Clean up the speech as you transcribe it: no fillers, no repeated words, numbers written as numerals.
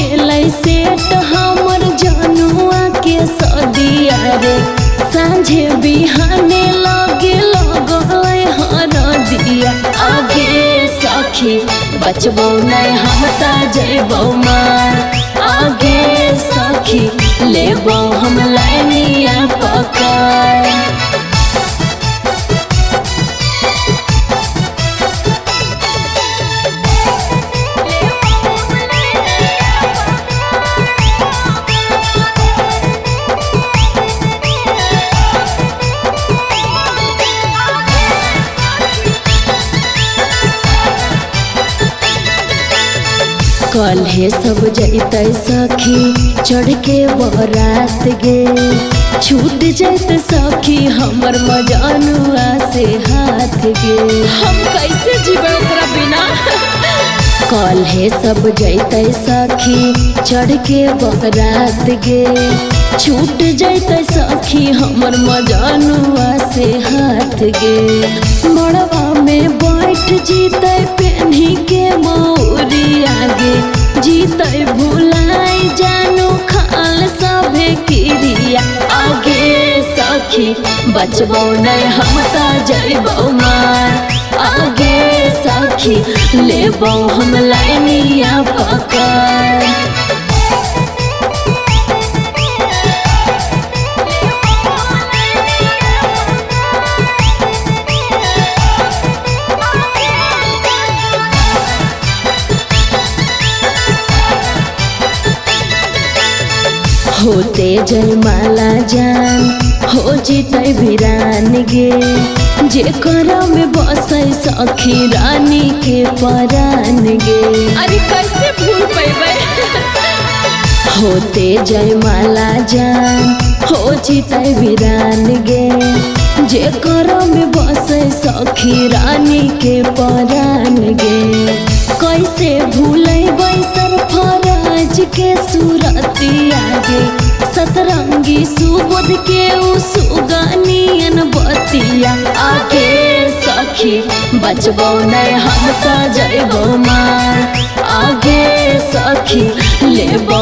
गेलै सेट हमर जनुआ के सदिया रे। सांझे बिहाने लगे लगलै हरदिया। आगे सखी बचबो नहीं हम त जइबो मार। आगे सखी लेबो हम लाइनिया पकड़। कल्हे सब जैते सखी चढ़ के बरात गे। छूट जैते सखी हमर मजनुआ से हाथ गे। हम कैसे जीवे ओकरा बिना। कल्हे सब जैते सखी चढ़ के बरात गे। छूट जैते सखी हमर मजनुआ से हाथ गे। मड़वा में बैठ जीते पेन्ही के मौरी आगे। जीते भुलाई जानू खाल सभे क्रिया। आगे सखी बचबो नहीं हम त जइबो मार। आगे सखी लेबो हम लाइनिया पकड़। होते जयमाला जान हो जीते वीरान गे। जेकर में बसे सखी रानी के परान गे। अरे कैसे भूल पैबे। होते जयमाला जान हो जीते वीरान गे। जेकर में बसे सखी रानी के परान गे। कैसे भूले सरफराज के सूरतिया गे। सतरंगी सुबोध के सुगानियन बतिया। आगे सखी बचबो नहीं हम त जइबो मार। आगे सखी लेबो